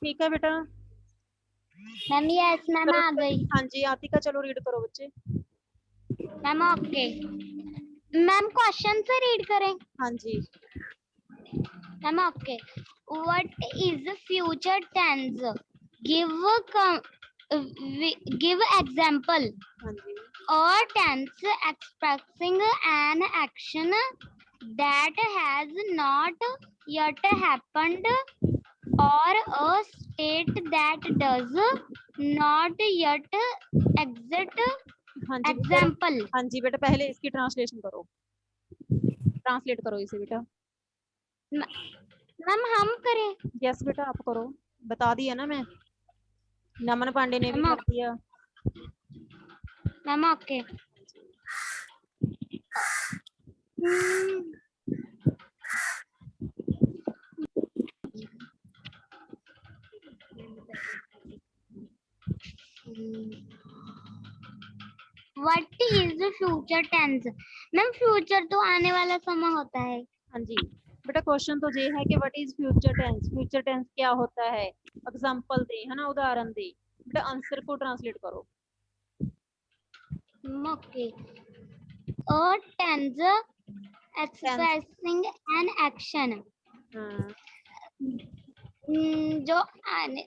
ठीक है बेटा। मैम यस मैम आ गई। हाँ जी आतिका, चलो रीड करो बच्चे। Ma'am okay. मैम क्वेश्चन से रीड करें? हाँ जी। Ma'am okay. What is future tense? Give give example हाँ जी। और tense expressing an action that has not yet happened or a state that does not yet exist. हाँ जी बेटा। Example. हाँ जी बेटा, पहले इसकी ट्रांसलेशन करो, ट्रांसलेट करो इसे बेटा। मैम हम करें? यस बेटा आप करो, बता दिया ना मैं, नमन पांडे ने भी कर दिया। Ma'am okay. What is future tense? Ma'am future तो आने वाला समय होता है। हाँ जी बेटा, क्वेश्चन तो ये है कि what is future tense, future tense क्या होता है, एग्जांपल दे, है ना, उदाहरण दे। बेटा आंसर को ट्रांसलेट करो। Okay. A tense tense. Expressing an action हाँ जो आने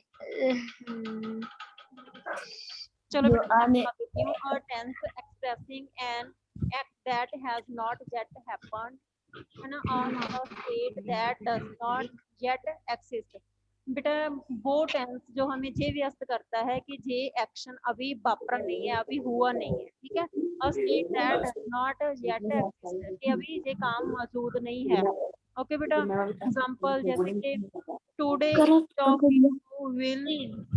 चलो जो बेटा मैं आने बता देती हूँ। A tense expressing an act that has not yet happened, है ना, और a state that does not yet exist. बेटा वो टेंस जो हमें जे व्यस्त करता है कि जे एक्शन अभी वापरा नहीं है, अभी हुआ नहीं है, ठीक है। अ state that does not yet exist, कि अभी ये काम मौजूद नहीं है। ओके बेटा, एग्जांपल जैसे कि today each of you will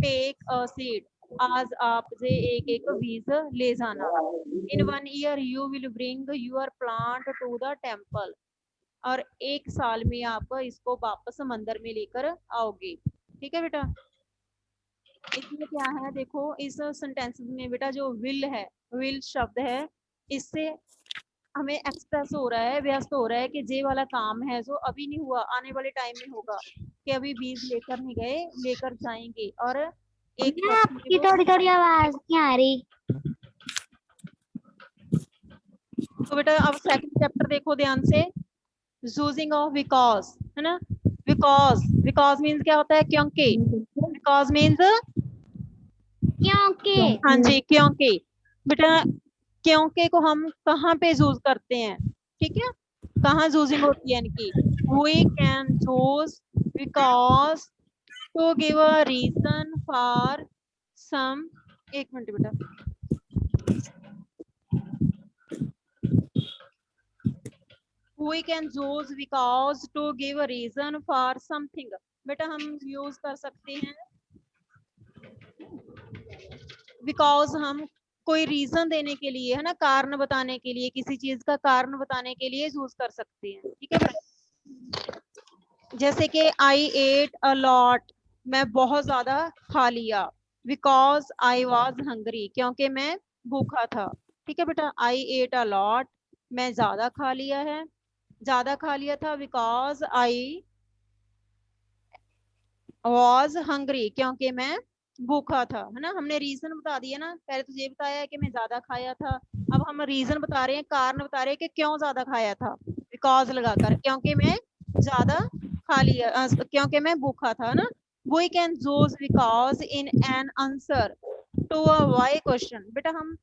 take a seed, आज आप जे एक एक बीज ले जाना। In 1 year you will bring your plant to the temple, और 1 साल में आप इसको वापस मंदिर में लेकर आओगे। ठीक है बेटा। इसमें क्या है देखो, इस सेंटेंस में बेटा जो विल है, विल शब्द है, इससे हमें एक्सप्रेस हो रहा है, व्यस्त हो रहा है कि जे वाला काम है जो अभी नहीं हुआ, आने वाले टाइम में होगा, कि अभी बीज लेकर नहीं गए, लेकर जाएंगे। और एक क्वेश्चन में आपकी वो, थोड़ी थोड़ी आवाज नहीं आ रही। तो बेटा अब सेकंड चैप्टर देखो ध्यान से, यूजिंग ऑफ बिकॉज, है ना। बिकॉज, बिकॉज मीन्स क्या होता है, क्योंकि। बिकॉज मीन्स, क्योंकि हाँ जी क्योंकि। बेटा क्योंकि को हम कहाँ पे यूज करते हैं, ठीक है, कहाँ यूजिंग होती है इनकी। We can use because to give a reason for some, एक मिनट बेटा, we can use because to give a reason for something। बेटा हम यूज कर सकते हैं बिकॉज, हम कोई रीजन देने के लिए, है ना, कारण बताने के लिए, किसी चीज का कारण बताने के लिए यूज कर सकते हैं। ठीक है बेटा, जैसे कि आई एट अ लॉट, मैं बहुत ज्यादा खा लिया। बिकॉज आई वॉज हंग्री, क्योंकि मैं भूखा था। ठीक है बेटा, आई एट अ लॉट, मैं ज्यादा खा लिया है, ज्यादा खा लिया था। बिकॉज आई वॉज हंग्री, क्योंकि मैं भूखा था, है ना। हमने रीजन बता दिया ना, पहले तो ये बताया है कि मैं ज्यादा खाया था, अब हम रीजन बता रहे हैं, कारण बता रहे हैं कि क्यों ज्यादा खाया था, बिकॉज लगाकर, क्योंकि मैं ज्यादा खा लिया, क्योंकि मैं भूखा था ना। We can use because in an answer to a why question. बेटा हम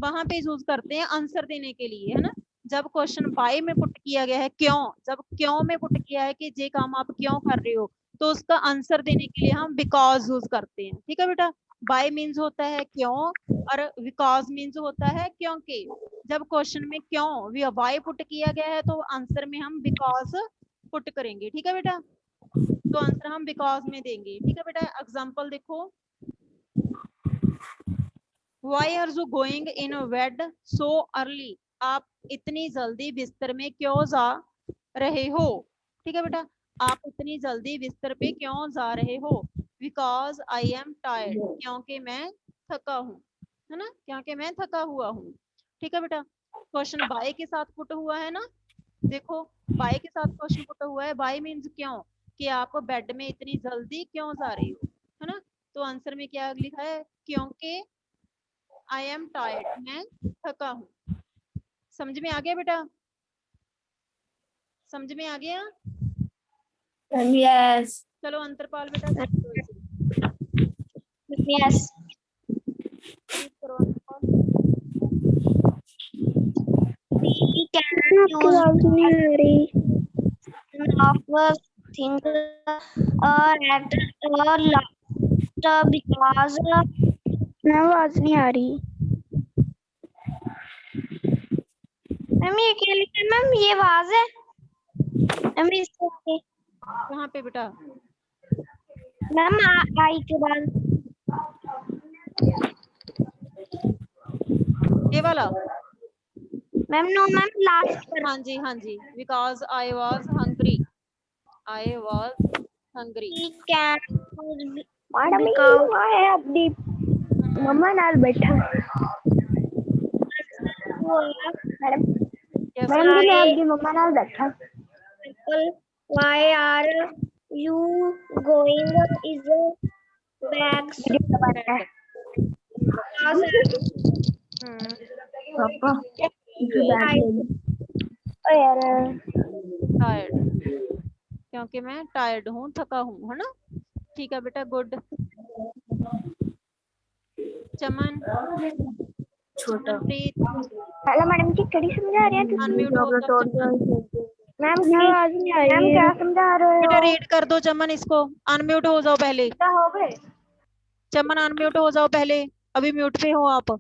वहां पे यूज करते हैं आंसर देने के लिए, है ना। जब क्वेश्चन वाई में पुट किया गया है, क्यों, जब क्यों में पुट किया है कि ये काम आप क्यों कर रहे हो, तो उसका आंसर देने के लिए हम बिकॉज यूज करते हैं। ठीक है बेटा, बाय मीन्स होता है क्यों, और बिकॉज मीन्स होता है क्योंकि। जब क्वेश्चन में क्यों वाई पुट किया गया है, तो आंसर में हम बिकॉज पुट करेंगे। ठीक है बेटा, तो आंसर हम बिकॉज में देंगे। ठीक है बेटा, एग्जाम्पल देखो, why are you going in bed so early, आप इतनी जल्दी बिस्तर में क्यों जा रहे हो। ठीक है बेटा, आप इतनी जल्दी बिस्तर पे क्यों जा रहे हो। बिकॉज आई एम टायर्ड, क्योंकि मैं थका हूँ, है ना, क्योंकि मैं थका हुआ हूँ। ठीक है बेटा, क्वेश्चन बाय के साथ पुट हुआ है ना, देखो बाय के साथ क्वेश्चन पुट हुआ है, बाय मीन्स क्यों, कि आप बेड में इतनी जल्दी क्यों जा रही हो। है ना। तो आंसर में क्या लिखा है, क्योंकि आई एम टायर्ड, मैं थका हूँ। समझ में आ गया बेटा, समझ में आ गया। Yes. चलो अंतरपाल बेटा चेक करो इसे, Yes. रीड करो अंतरपाल। We can आपकी use आवाज नहीं आ रही। of thing at last because मैं आवाज नहीं आ रही। मैम ये क्या लिखा है मैम, ये आवाज है मैम इसको कहाँ पे बेटा, मैम आई के बाद ये वाला। मैम नो मैम लास्ट पर हाँ जी हाँ जी, because I was hungry, I was hungry. we can madam because है अपनी मम्मा नाल बैठा। मैडम यस मैडम जी मैं why अपनी मम्मा नाल बैठा। people why are you going is a bags because पापा I यार टायर्ड, क्योंकि मैं टायर्ड हूँ, थका हूँ, है ना। ठीक है बेटा, गुड। चमन, चमनप्रीत, हेलो मैडम जी कड़ी समझा रहे हैं अनम्यूट हो जाओ चमन। मैम आवाज नहीं आ रही। मैम क्या समझा रहे बेटा हो? रीड कर दो चमन इसको, अनम्यूट हो जाओ पहले, क्या हो गए? चमन अनम्यूट हो जाओ पहले, अभी म्यूट पे हो आप।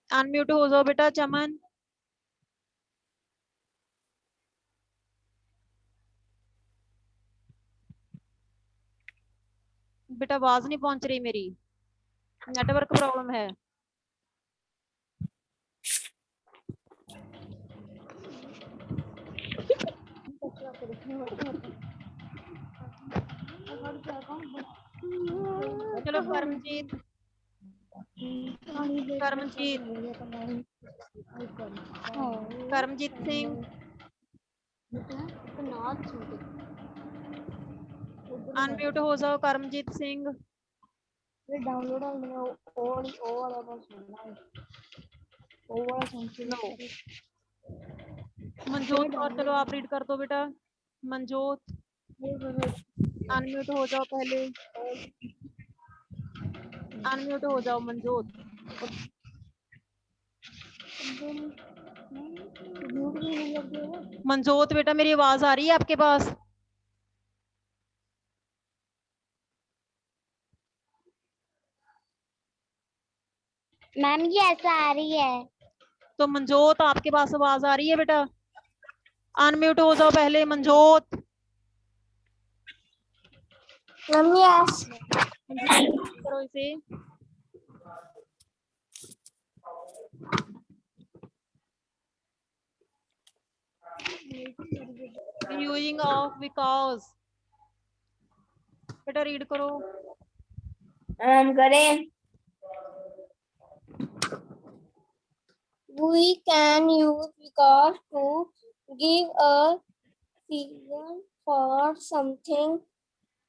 अनम्यूट हो जाओ बेटा चमन। बेटा आवाज नहीं पहुंच रही मेरी, नेटवर्क प्रॉब्लम है। चलो परमजीत, करमजीत, करमजीत सिंह, अनम्यूट हो जाओ करमजीत सिंह। नो, मनजोत और चलो आप रीड कर दो बेटा, मनजोत अनम्यूट हो जाओ पहले, अनम्यूट हो जाओ मनजोत। मनजोत बेटा मेरी आवाज आ रही है आपके पास? मैम ये ऐसा आ रही है। तो मनजोत आपके पास आवाज आ रही है बेटा? अनम्यूट हो जाओ पहले मनजोत। Ma'am yes. करो इसे, यूजिंग ऑफ बिकॉज, बेटा रीड करो। करें। We can use because to give a reason for something.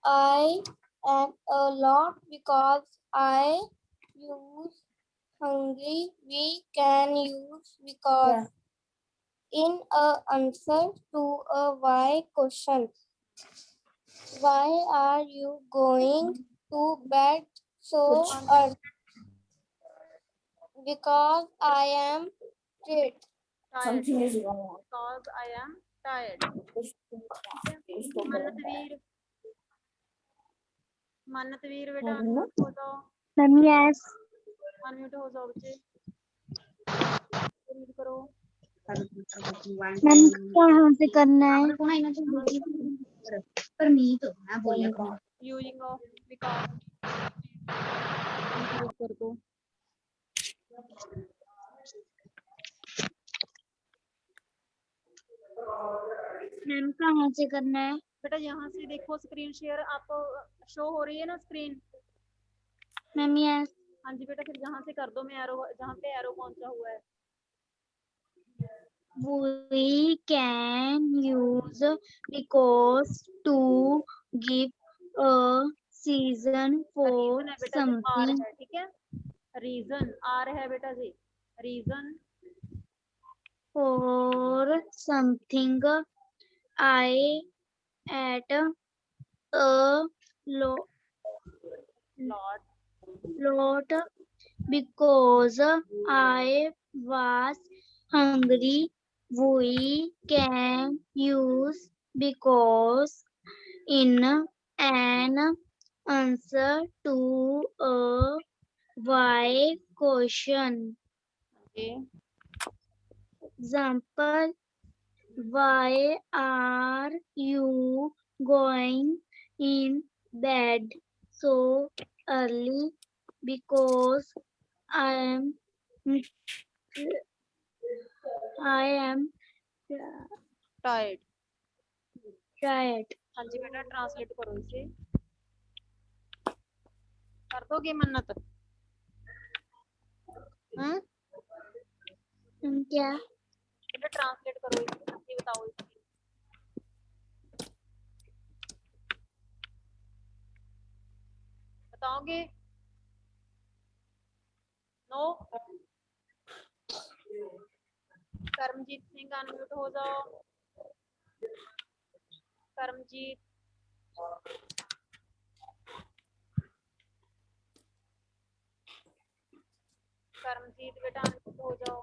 I am a lot because I use hungry. We can use because in a answer to a why question. Why are you going to bed so early? Because I am tired. Something is wrong because I am tired. मनतवीर, मनतवीर बेटा unmute हो जाओ, ma'am yes. Unmute हो जाओ बच्चे, read करो। Ma'am कहाँ से करना है? यूजिंग ऑफ बिकॉज कर दो। मैम कहाँ से करना है? बेटा यहाँ से देखो, स्क्रीन शेयर आपको शो हो रही है ना स्क्रीन? Ma'am yes. हाँ जी बेटा, फिर यहाँ से कर दो, मैं एरो, जहाँ पे एरो पहुंचा हुआ है we can use because to give a season for reason है बेटा जी, आर something है, ठीक है, रीजन आर है बेटा जी, reason for something I at a lot lot because I was hungry. We can use because in an answer to a why question. Okay, Example, why are you going in bed so early? Because I am I am Tide, tired. हाँ जी बेटा translate करो इसे, कर दोगे मन्नत? क्या? बेटा translate करो इसे, ये बताओ इसकी, बताओगे? नो, करमजीत सिंह अनम्यूट हो जाओ, करमजीत, करमजीत बेटा अनम्यूट हो जाओ,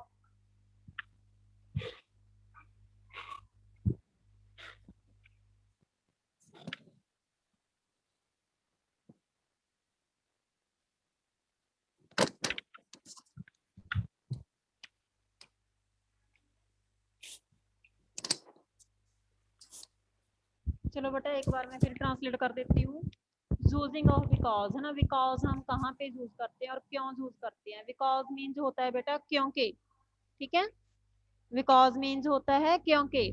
चलो बेटा एक बार मैं फिर ट्रांसलेट कर देती हूँ। यूजिंग ऑफ बिकॉज है ना, बिकॉज हम कहाँ पे यूज करते हैं और क्यों यूज करते हैं। बिकॉज मीन्स होता है बेटा क्योंकि, ठीक है, बिकॉज मीन्स होता है क्योंकि।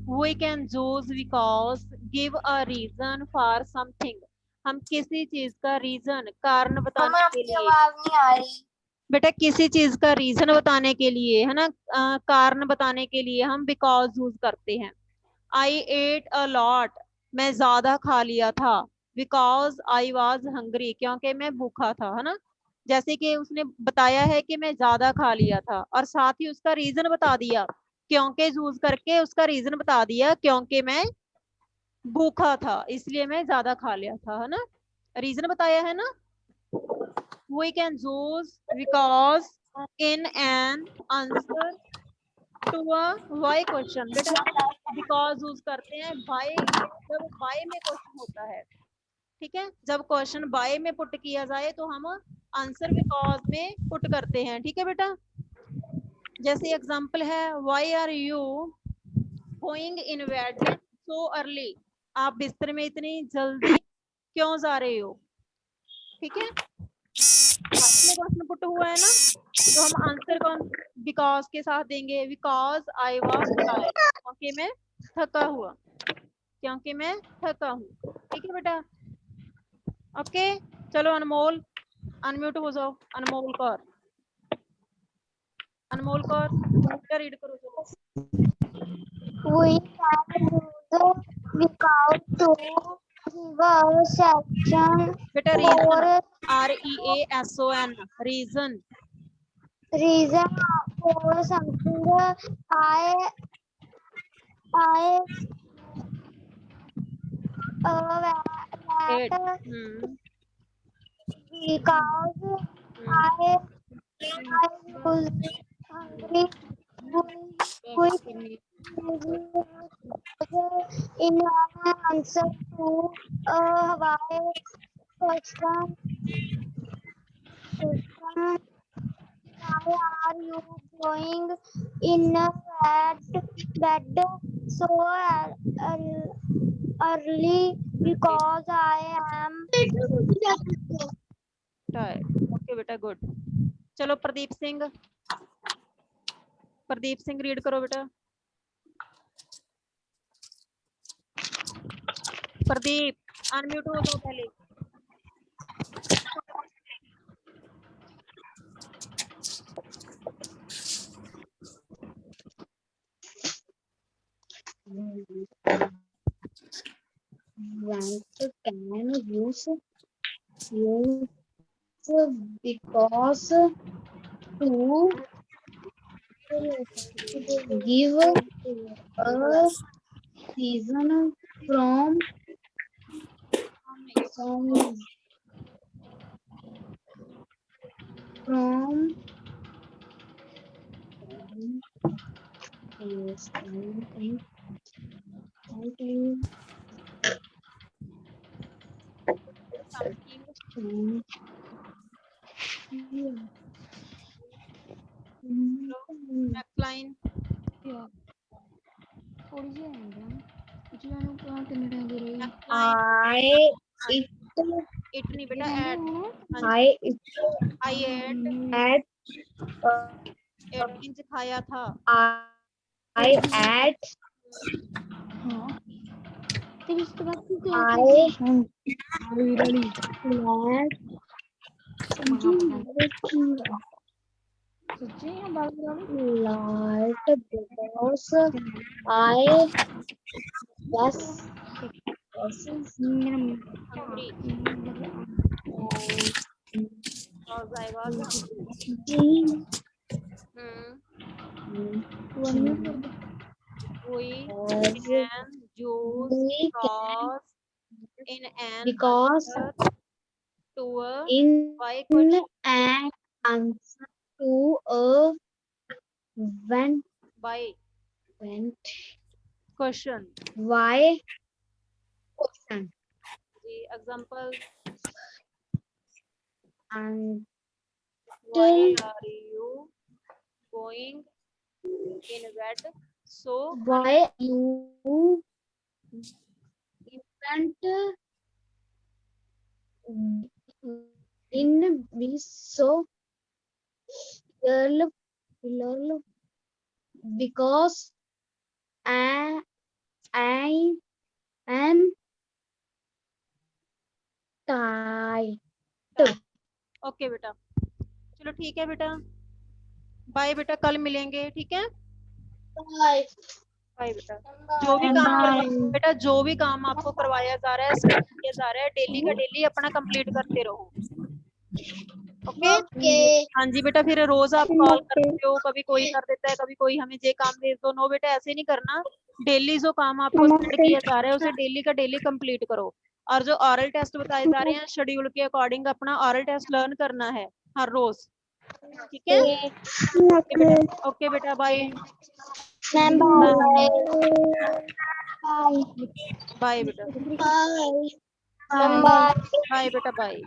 We can use because give a reason for something, हम किसी चीज का रीजन, कारण बताने के लिए, आवाज नहीं आ रही। बेटा किसी चीज का रीजन बताने के लिए है ना, कारण बताने के लिए हम बिकॉज यूज करते हैं। आई एट अ लॉट, मैं ज्यादा खा लिया था। बिकॉज आई वॉज हंग्री, क्योंकि मैं भूखा था, है ना। जैसे कि उसने बताया है कि मैं ज्यादा खा लिया था और साथ ही उसका रीजन बता दिया, क्योंकि यूज करके उसका रीजन बता दिया, क्योंकि मैं भूखा था इसलिए मैं ज्यादा खा लिया था, है ना, रीजन बताया है ना। we can use because in an answer to a why question, बेटा बिकॉज यूज करते हैं बाय, जब बाय में क्वेश्चन होता है, ठीक है, जब क्वेश्चन बाय में पुट किया जाए तो हम आंसर बिकॉज में पुट करते हैं, ठीक है बेटा। जैसे एग्जांपल है, why are you going in bed so early, आप बिस्तर में इतनी जल्दी क्यों जा रहे हो, ठीक है, क्वेश्चन पुट हुआ है ना, तो हम आंसर कौन बिकॉज के साथ देंगे, बिकॉज आई वॉज टायर्ड, क्योंकि मैं थका हुआ, क्योंकि मैं थका हूँ, ठीक है बेटा। ओके, चलो अनमोल अनम्यूट हो जाओ, अनमोल कौर, अनमोल कौर बेटा रीड करो चलो। We can use because to give a section बेटा reason, for REASON, reason, reason for something I ate, that because I was hungry. We in an answer to why question. Why are you going in a bed so early? Because I am. Okay बेटा good. चलो Pradeep Singh, Pradeep Singh read करो बेटा। Pradeep unmute हो जाओ पहले। Yes, because to give a season from from from yes, something. Next line. थोड़ी सी है ना पिछले नु कितने टाइम की रही Next line. I it It नहीं बेटा add. हाँ जी. I it I ate. at 8 inch खाया था. I at हाँ फिर इसके बाद की क्या I सच्ची या बात light because I yes Hungry. Because I was hungry. We can use cause in an because answer to a in why question. an answer to a when By question. why question The example. and Why are you going in bed so why you event in be so early because I am tired. Okay बेटा. चलो ठीक है बेटा. Bye बेटा, कल मिलेंगे. ठीक है. बाय बेटा. जो भी काम बेटा, जो भी काम आपको करवाया जा रहा है, किया जा रहा है, डेली का डेली अपना कंप्लीट करते रहो. ओके. हाँ जी बेटा. फिर रोज आप कॉल करते हो, कभी कोई कर देता है, कभी कोई हमें ये काम दे दो. नो बेटा, ऐसे नहीं करना. डेली जो काम आपको सेंड किया जा रहा है उसे डेली का डेली कंप्लीट करो. और जो ऑरल टेस्ट बताए जा रहे हैं, शेड्यूल के अकॉर्डिंग अपना ऑरल टेस्ट लर्न करना है हर रोज. ठीक है. ओके बेटा. बाय. बाय बेटा. बाय बेटा. बाय.